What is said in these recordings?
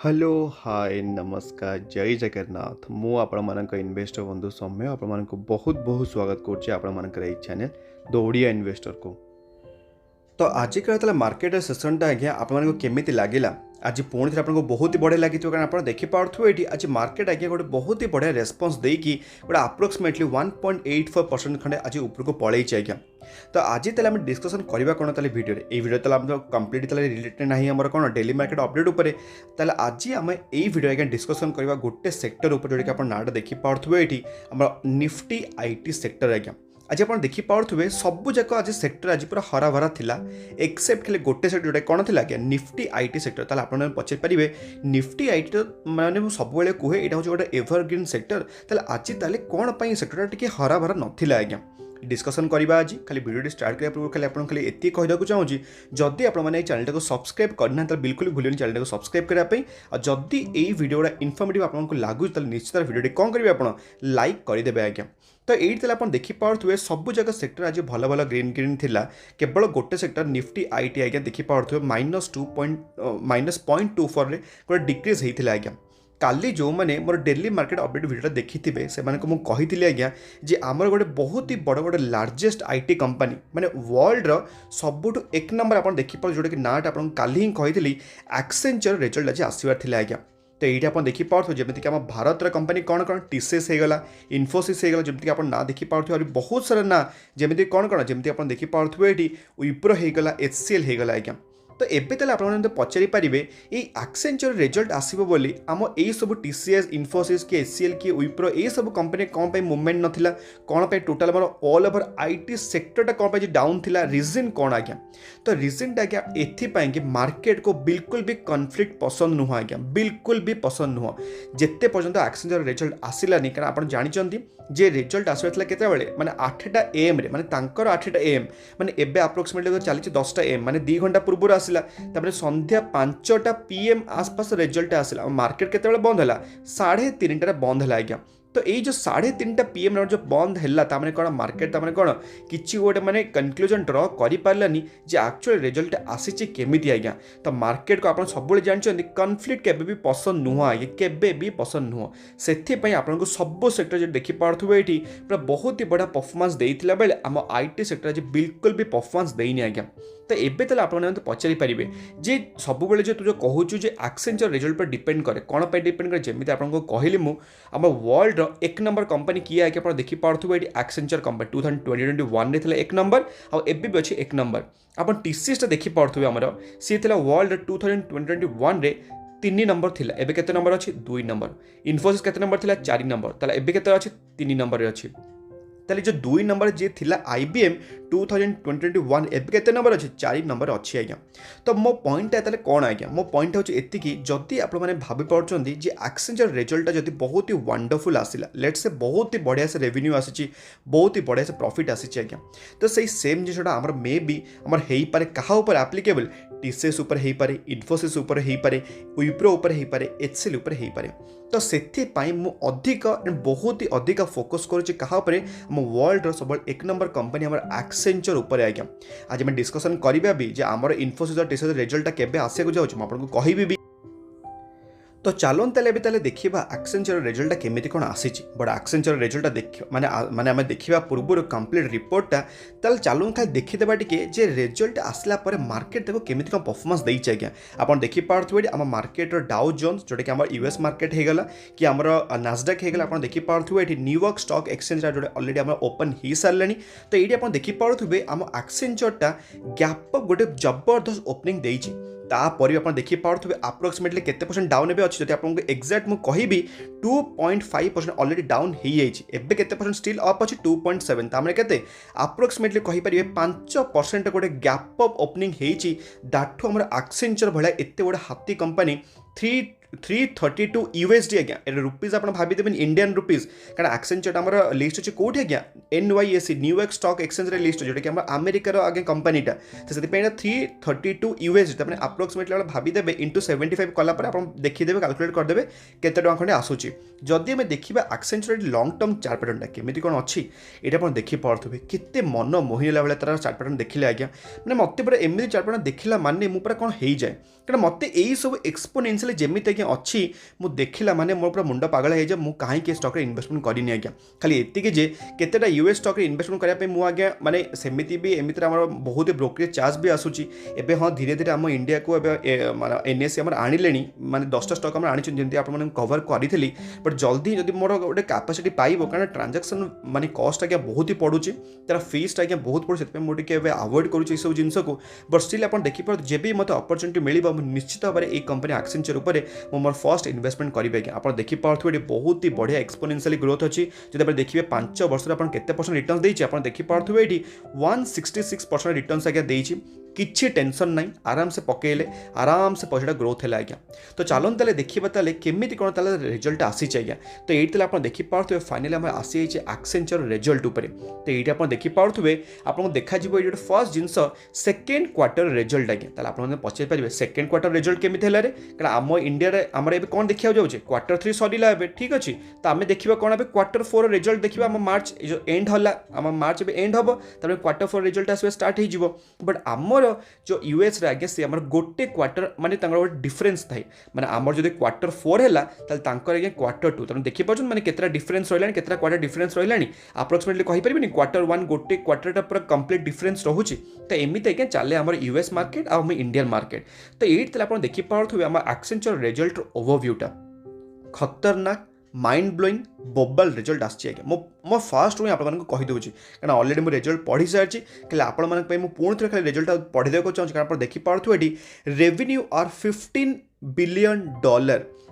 Hello hi नमस्कार जय जगन्नाथ मु आपण इन्वेस्टर बंधु सौम्य आपण बहुत बहुत स्वागत कर चैनल द ओडिया इन्वेस्टर को। तो आजिकल मार्केट सेसनटा आज्ञा आपको केमी लगे आज पुणी थे आपको बहुत ही बढ़िया लगी कारण आप देखिपे ये आज मार्केट आज्ञा गोटे बहुत ही बढ़िया रेस्पन्स देकी गोटे अप्रोक्सीमेटली 1.84% खंडे आज ऊपर को पलैई आज्ञा। तो आज आम डिस्कसन करवा कौन ताले वीडियो ये वीडियो तो कम्प्लीट रिलेटेड ना आम कौन डेली मार्केट अपडेट उपर आज आम ये वीडियो आज्ञा डिस्कसन करवा गोटे सेक्टर उपर जोटा कि नाटा देखिपे ये आम निफ्टी आईटी सेक्टर आज्ञा। आज आप देखिपे सबू जाक आज सेक्टर आज पूरा हरा भरा थिला एक्सेप्ट खाली गोटे सेक्टर जोटा कौन थी आज्ञा निफ्टी आईटी सेक्टर। ताल आप पचारि पारे निफ्टी आईटी तो माने सब कहे यहाँ हूँ गोटे एवरग्रीन सेक्टर ताल आज ताले कौन पर सेक्टर टी हरा भरा नाला आज्ञा डिस्कसन करवा। आज खाली वीडियो स्टार्ट करने पूर्व खाली आपको खाली एति कहवाक चाहूँगी जदि आपने चैनल को सब्सक्राइब करना तो बिल्कुल भूलिए चैनल को सब्सक्राइब करने और जदि ये वीडियो इनफॉर्मेटिव आपको लगुच निश्चित वीडियो कौन करेंगे आप लाइक करदे आज्ञा। तो ये आप देखिपे सबू जगह सेक्टर आज भल भल ग्रीन ग्रीन थिला केवल गोटे सेक्टर निफ्टी आईटी आज्ञा देखिपे -0.24 गोटे डिक्रीज होता आज्ञा। काली जो मैंने मोर डेली मार्केट अपडेट वीडियो देखी थे से मुझे आज्ञा जे आमर गोटे बहुत ही बड़ गोटे लार्जेस्ट आईटी कंपनी माने वर्ल्ड सबुठु एक नंबर आप देखिपे जोटा कि नाट आपको काली ही कही एक्सेंचर रिजल्ट आज आसबार आज्ञा। तो ये आप देखिपे जमीक आम भारत कंपनी कौन कौन टीसीएस होगा इन्फोसिस होगा जमीक आप ना देखिपे और बहुत सारा ना जमी कौन कौन जमी आप देखिपे ये विप्रो होगा एचसीएल होगा आज्ञा। तो एबे ताले आपन पचारि पारिबे ये एक्सेंचर रिजल्ट आसीबो बोली आम ए सब टीसीएस इन्फोसिस कि एचसीएल कि विप्रो ए सब कंपनी कौन पे मूवमेंट नथिला कौन पे total more all over IT सेक्टरटा कौन पे डाउन थिला रीजन कौन आज्ञा। तो रीजन आज्ञा एथिपाई कि मार्केट को बिल्कुल भी कन्फ्लिक्ट पसंद नुह आज्ञा बिल्कुल भी पसंद नुह जिते पर्यंत एक्सेंचर रिजल्ट आसिलानी कारण आप जानते जे रिजल्ट आसबार केते माने 8टा AM रे माने तांकर 8टा AM माने एबे अप्रोक्सीमेटली चली 10टा AM माने 2 घंटा पूर्व आसिला तापर संध्या 5टा PM आसपास रिजल्ट आसिला मार्केट केते बंद है 3:30 बंद है आज्ञा। तो ये जो 3:30 PM जो बंद है तामने कौन मार्केट तामने कौन किसी गोटे माने कंक्लूजन ड्र कर पारानी जे एक्चुअल रिजल्ट आसी केमी आज्ञा। तो मार्केट को आप सब जानते कन्फ्लिक्ट केबे भी पसंद नुह आज्ञा केबे भी पसंद नुह से आपको सब सेक्टर जो देखिपे ये पूरा बहुत ही बड़ा परफॉर्मेंस देता बेले आम आईटी सेक्टर आज बिल्कुल भी परफॉर्मेंस देनी आज्ञा। तो एबे ताले आपने पचारि पारे जे सब जो तू जो कहूँ जे एक्सेंचर रिजल्ट पर डिपेंड करे कौन पर डिपेंड करे जमी आपको कहली मु आम वर्ल्ड एक नंबर कंपनी किए आके आप देखिपे ये एक्सेंचर कंपनी 2021 रे एक नंबर और एबी अच्छे एक नंबर आप टीसीएस देखिपे आमर सी वर्ल्ड 2021 रे 3 नंबर थिला एबे केते नंबर अच्छी 2 नंबर इन्फोसिस केते नंबर थिला 4 नंबर ताले एबे केते अच्छी 3 नंबर अच्छी ताले जो 2 नंबर जे थिला IBM 2021 एबे केते नंबर अच्छे 4 नंबर अच्छी आज्ञा। तो मो पॉइंट है कौन आज्ञा मो पॉइंट हूँ एति जदि आप भावी पार्टी जे एक्सेंचर रिजल्ट जदि बहुत ही वंडरफुल आसिला लेट से बहुत ही बढ़िया से रेवेन्यू आसी बहुत ही बढ़िया से प्रॉफिट आसी आज्ञा। तो सही सेम जिनटा आमर मे भी आमर हो पारे क्या ऊपर एप्लिकेबल टीसीएस उपर हो पारे इन्फोसिस उपर हो पारे विप्रो उपर हो पारे एचसीएल उपर हो पारे। तो से अधिक बहुत ही अधिक फोकस करुच्चे क्या वर्ल्ड सब एक नंबर कंपनी आम एक्सेंचर उपर आज्ञा। आज मैं डिस्कसन करवा भी जे आमर इन्फोसिस और टीसीएस रिजल्ट केबे आसे जाऊँ आपको कहबी भी। तो चलन ताले देखा एक्सेंचर रिजल्ट केमी कौन आसी बट एक्सेंचर रिजल्ट देख माने माने आम देखा पूर्व कंप्लीट रिपोर्टा ताल चलन खाली देखीदेवा टी जे रिजल्ट आसला पर मार्केट देखो केमी कौन परफॉर्मेंस देइछ आज्ञा। आप देखिपे आम मार्केट डाउ जोन्स जोटा कि आम यूएस मार्केट होगला कि आम नास्डाक होगला आप देखिपे ये न्यूयॉर्क स्टॉक एक्सचेंज जो अलरेडी आम ओपन हो सारे। तो ये आप देखिपे आम एक्सेंचरटा गैप अप गोटे जबरदस्त ओपनिंग देइछि तापर आप देखिपे अप्रोक्सीमेटली केते परसेंट डाउन एबे अच्छी आपको एक्जाक्ट मुझे कहबी 2.5% ऑलरेडी डाउन हो जाए केते परसेंट स्टिल अप अच्छी 2.7 तामने केते अप्रोक्सीमेटली कहि पारिबे 5% गोटे गैप अप ओपनिंग होइछि दाठु हमर एक्सेंचर भला एते बड़ हाथी कंपनी 332 USD आज्ञा रुपीज आप भाईदेवे इंडियन रुपीज कारण एक्सेंचर आम लिस्ट अच्छे कौटी आज्ञा NYSE New York stock exchange list जोटा कि अमेरिकार आगे कंपनीटा तो से 332 USD मैंने अप्रोक्सीमेटली भाईदेवे इंटू 75 कलापर आप देखीदेवे कैलकुलेट करदे केते टका खंडे आसूची। जदि आम देखा एक्सेंचर लंग टर्म चार्ट पैटर्नटा केमी कौन अच्छी ये आप देखिपे केते मन मोहिला भाई तार चार्ट पैटर्न देखिले आज्ञा मैंने मत पूरा एमती चार्ट पैटर्न देखला माने मुझे कौन हो जाए कारण मत यही सब एक्सपोनेंशियल जमी आज्ञा अच्छी मुझे देखला माने मोर पूरा मुंड पागल हो जाए मुझे कहीं स्टक इन्वेस्टमेंट करनी आज्ञा खाली एतिक जे केतेटा यूएस स्टक इन्वेस्टमेंट करने मुझे आज्ञा माने सेमिति भी एमती बहुत ब्रोकरेज चार्ज भी आसूची एबे हाँ धीरे धीरे आम इंडिया को एनएससी आम आनिले माने 10टा स्टक आम आनी जमी आप कवर करी बट जल्दी जब मोर गोटे कैपेसिटी पाइब कारण ट्रांजेक्शन माने कस्ट आज्ञा बहुत ही पड़ुची तार फीस आज्ञा बहुत पड़े से मुझे अवॉइड करुँच सब जिनस को बट स्टिल आप देखिए जब भी मतलब अपॉर्चुनिटी मिल निश्चित भाव में ये कंपनी एक्सेंचर उपर मोर फर्स्ट इन्वेस्टमेंट करेंगे आप देखिए बहुत ही बढ़िया एक्सपोनेंशियली ग्रोथ अच्छी जब आप देखिए 5 वर्ष केते परसेंट रिटर्न देती आप देखिए ये 166% रिटर्न आज्ञा देती किसी टेंशन ना आराम से पकेले आराम से पैसा ग्रोथ है आज्ञा तो चलन ताले देखिए ताले केमिति कौन ताले रिजल्ट आसी आज्ञा तो ये आप देखिए फाइनाली आम आसी एक्सेंचर रिजल्ट उपर तो ये आप देखिए आपको देखा ये फर्स्ट जिनस सेकेंड क्वार्टर रिजल्ट आज्ञा आप पचार पारे सेकेंड क्वार्टर रिजल्ट केमी है कारण आम इंडिया आम ए कौन देखा जाऊे क्वार्टर 3 सरीला ठीक अच्छे तो आम देखा कौन ए क्वार्टर 4 रिजल्ट देखा आम मार्च जो एंड है आम मार्च एंड हम तब क्वार्टर 4 रिजल्ट आसवा स्टार्ट हो बट आमर जो यूएस आगे सी आम गोटे क्वार्टर माने गोटे डिफरेन्स थाए माने आमर जो क्वार्टर 4 है आज्ञा क्वार्टर 2 तुम देखिए माने केतरा डिफरेन्स रहा केतरा क्वार्टर डिफरेन्स रहा अप्रोक्सीमेटली कहीपर क्वार्टर 1 गोटे क्वार्टर पूरा कंप्लीट डिफरेन्स रोचे तो एमती आज्ञा चले आम यूएस मार्केट आम इंडियन मार्केट तो ये आप देखिए आम एक्सेंचर रिजल्ट ओवरव्यूटा खतरनाक माइंड ब्लोइंग बोबाल रिजल्ट आज्ञा मो फास्ट मुझे आपको कहीदे कारण अलरेडी मुझे रिजल्ट पढ़ी सारी खाली आपण पुणी थे खाली रिजल्ट पढ़ीदेक चाहूँ कारण देखिए ये रेवेन्यू आर $15 बिलियन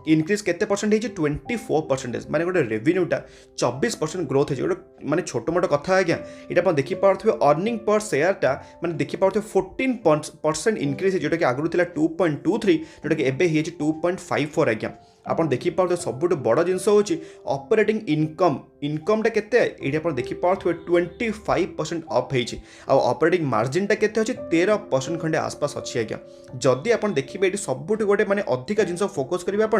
इनक्रीज केते परसेंट है 24% माने गोटे रेवेन्यूटा 24% ग्रोथ है गोटे माने छोट मोट कथा आज्ञा ये आप देखिए अर्निंग पर शेयरटा माने देखिए 14% इनक्रीज है जोटा कि आगुरी 2.23 जोटा कि एबे है 2.54 आज्ञा आप देखिए सबुठ बड़ जिनस हूँ ऑपरेटिंग इनकमटा केते ये आप देखिए 25% अप हो ऑपरेटिंग मार्जिनटा केते अच्छे 13% खंडे आसपास अच्छी आज्ञा जदि आप देखिए ये सबुठ गोटे माने अधिक जिनस फोकस करेंगे आप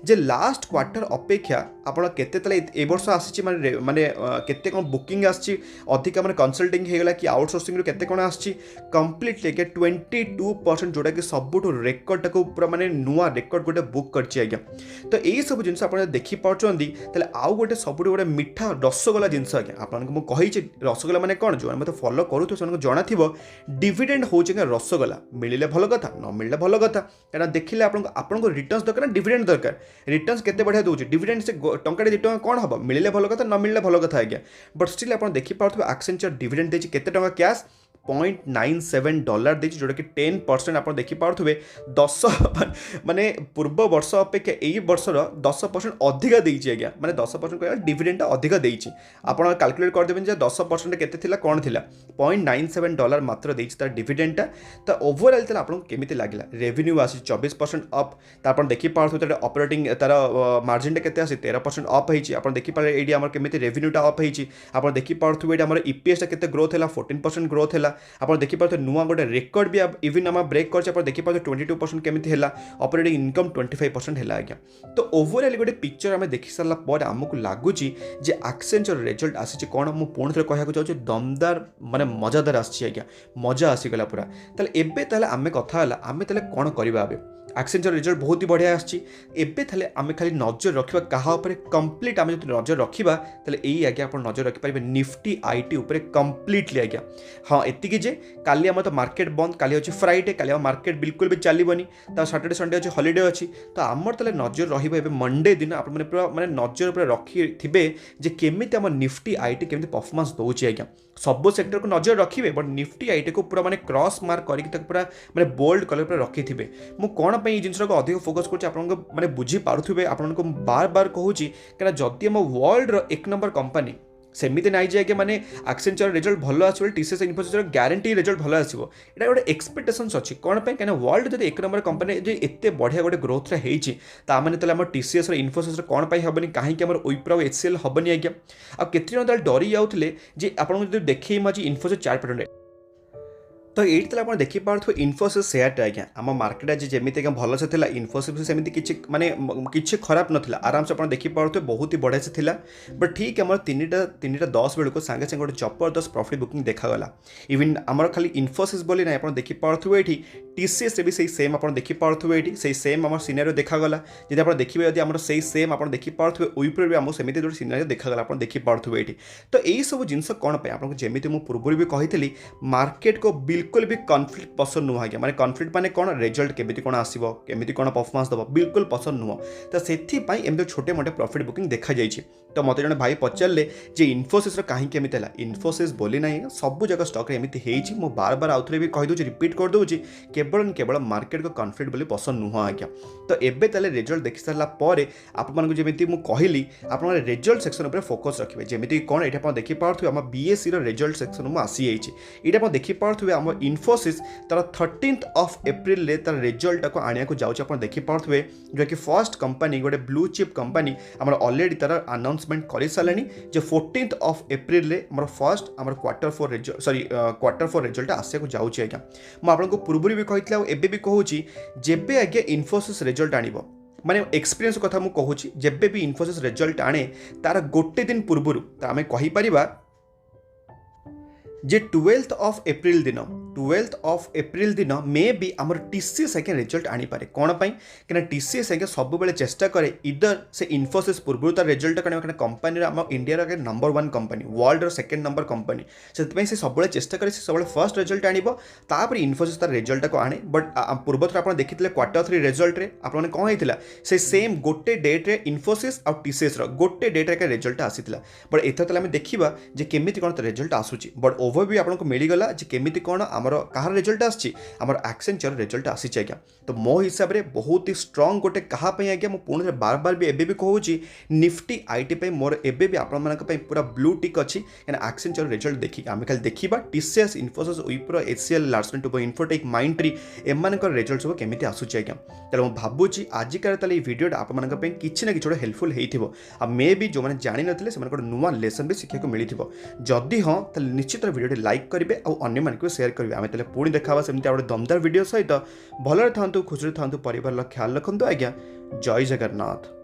जे लास्ट क्वार्टर अपेक्षा आप केते वर्ष आसी माने केते कौन बुकिंग आसी अधिक माने कंसल्टिंग होगा कि आउटसोर्सिंग केते कौन आसी कंप्लीटली 22% जोटा कि सबुठ रेकर्ड टाक पूरा माने नुआ रेकर्ड गोटे बुक करछि आज्ञा तो यही सब जिनस आप देखिए आउ गोटे सब गोटे मीठा रसगोला जिनस आज्ञा आपको कही रसगोला माने कौन जो मतलब फॉलो करूँ से जना डिविडेंड हूँ रसगोला मिले भल कथा न मिले भल कथा क्या देखिले आपको रिटर्न्स दरकार डिविडेंड दरकार रिटर्न्स केते बढ़िया दूसरी डिविडेंड से टंका 2 टंका कौन हम मिले भल कथा न मिले भल कथा आज्ञा बट स्टिल आप देखिए एक्सेंचर डिविडेंड देती केते टंका कैश $0.97 देती जोटा कि 10% आप देखिए 10 माने पूर्व वर्ष अपेक्षा यही वर्षर 10% अधिक देती आज्ञा माने 10% कह डिविडेंड अधिक देती आप कैलकुलेट करदेवें 10% केते कौन थी $0.97 मात्र देती तार डिविडेंडटा तो ओवरऑल आपको केमी लगे रेवेन्यू आसी 24% अप तो देखिए ऑपरेटिंग तार मार्जिनटा केते आसी 13% अप होती आप देखिए ये आम केमी रेवेन्यूटा अप होती आप देखिए आम ईपीएस केते ग्रोथ है 14% ग्रोथ है आप देखिए नुआ गोटे रेकर्ड भी इवन आम ब्रेक कर देखिए 22% केमी है ऑपरेटिंग इनकम 25% है आज्ञा तो ओवरऑल गोटे पिक्चर आम देखी सारापर आमको लगुच एक्सेंचर रिजल्ट आसी कौन मुझे पुणी थे कहना चाहूँ दमदार माने मजादार आज्ञा मजा आसीगला पूरा ताले आम कथा आम कौन करवा एक्सेंचर रिजल्ट बहुत ही बढ़िया आसे आम खाली नजर रखा क्या कंप्लीट आम जो नजर रखा यही आज्ञा आप नजर रखिपारे निफ्टी आईटी उपर कंप्लीटली आज्ञा हाँ एतिकी जे काली आम तो मार्केट बंद काली अच्छे फ्राइडे काली आम मार्केट बिल्कुल भी चलनी सैटरडे संडे अच्छे हॉलीडे अच्छी तो आमर ताले नजर रही मंडे दिन आप पूरा माने नजर पूरा रखी थे जे केमिति आम निफ्टी आईटी केमिति परफॉर्मेंस दौर आज्ञा सब सेक्टर को नजर रखिए बट निफ्टी आईटी को पूरा माने क्रॉस मार्क करके पूरा माने बोल्ड कलर पूरा रखी थे मु कौन पे ये जिनस को अधिक फोकस कर बुझी पारे आपको बार बार कहूँ क्या जदि आम वर्ल्ड रो 1 नंबर कंपनी सेमती ना जे माने एक्सेंचर रिजल्ट भल आस टीसीएस इन्फोसिस ग्यारंटी रिजल्ट भल आसो ये गोटे एक्सपेक्टेशंस अच्छी कौन पे क्या वर्ल्ड जो 1 नंबर कंपनी जो एत बढ़िया गोटे ग्रोथ होती आम टीसीएस इन्फोसिस कौन पे हेनी कहीं विप्रो और एचसीएल हेनी आज्ञा आ केते जन डरी जाऊे जे आपको देखिए मुझे इन्फोसिस चार्ट पैटर्न तो ये आप देखिपे इनफोसिस सेयारटा आज्ञा आम मार्केट आज जमी आज्ञा भलसे था इनफोसिस सेमती किसी माने किसी खराब नाला आराम से आप देखिपे बहुत ही बढ़िया से था बट ठीक आम 3टा 10 बेलू सागे सागे गोटे जबरदस्त प्रॉफिट बुकिंग देखा इवन आम खाली इनफोसिस बोली ना आप देखिपे ये टीसीएस भी सेम आप देखिपे ये से सेम आम सिनारियो देखा जब आप देखिए जब आम से सेम आप देखिपे विप्रो भी आम सेमती जो सिनारियो देखा आप देखिपे ये तो यही सब जिनस कौन पे आपको जमी मुझे पूर्व भी कही मार्केट को बिल्कुल भी कन्फ्लिक्ट पसंद नुह आज्ञा माने कन्फ्लिक्ट माने कौन रिजल्ट केमिति कौन आसीबो केमिति कौन परफॉर्मेंस दबो बिल्कुल पसंद नुह तो सेथि एमती छोटे मोटे प्रॉफिट बुकिंग देखा जाइए तो मत जन भाई पचारे जे इनफोसिस कहीं केमिति है इनफोसिस बोली ना सब जगह स्टॉक एमती हो बार बार आउ थे भी कहीदे रिपीट करदे केवल मार्केट को कन्फ्लिक्ट बोली पसंद नुह आज्ञा तो एबे ताले रिजल्ट देखि सारा पर आपको जमी कहली आप रिजल्ट सेक्शन उपर फोकस रखिए जमी कौन ये आप देखिपे आम बीएससी रिजल्ट सेक्शन में आसी जाइए ये देखिपे आम इनफोसिस तार 13th of April तार रिजल्ट को आने को जाऊँ आप देखिपे जो कि फर्स्ट कंपनी गोटे ब्लू चिप कंपनी आम ऑलरेडी तार अनाउंसमेंट कर सारे जो 14th of April आम फर्स्ट आम quarter 4 result sorry quarter 4 result आसको जाऊँगी आज्ञा मुझे पूर्व भी कही एबे भी कहूँ जेबे आज्ञा इनफोसिस रिजल्ट आनिबो माने एक्सपीरियंस कथा मु कहूँ जेबे भी इनफोसिस रिजल्ट आने तार गोटे दिन पूर्व आम कहीपर जे 12th of April दिन मे भी आमर टीसीएस आज्ञा रिजल्ट आनी पारे कौन पाई कि टीसीएस आज्ञा सब बेले चेष्टा करे इधर से इनफोसिस पूर्व तार रिजल्ट आने कंपनी आम India number 1 company world second number company से सब चेष्टा करे सब फर्स्ट रिजल्ट आपर इनफोसिस तार रिजल्ट को आने बट पूर्व थर आप देखिए क्वार्टर 3 रिजल्ट रे आपने कौन होता से सेम गोटे डेट्रे इनफोसिस और टीसीएस गोटे डेट्रे रिजल्ट आसीला बट एथर आम देखा जे केमिति कौन रिजल्ट आसूची बट ओवरव्यू आपको मिलगला जे केमिति कौन आमर कहार रिजल्ट आसी आमर एक्सेंचर रिजल्ट आसी आज्ञा तो मो हिसाब से बहुत ही स्ट्रंग गोटे कहा आज्ञा मुझे पुणी बार बार भी एबे भी कहूँ निफ्टी आईटी मोर एबे भी आपण पूरा ब्लू टिक अच्छी क्या एक्सेंचर रिजल्ट देखिए आम खाली देखा TCS Infosys Wipro HCL Larsen Toubro Infotech Mindtree एम रिजल्ट सब केमी आसूँ आज्ञा तेल मुझे भावुची आजिकार ताले भिडियो आप किसी ना कि हेल्पफुल होता मे भी जो मैंने जानी नथिले से नुआ लेसन भी शिखा मिली जदि हाँ ताले निश्चित भिडियो लाइक करेंगे और अन्य मानक शेयर करेंगे आम तेल पुणी देखा सेमती गोटे दमदार वीडियो सहित भलरे था खुशी था परिवार ख्याल रखु आज्ञा जय जगन्नाथ।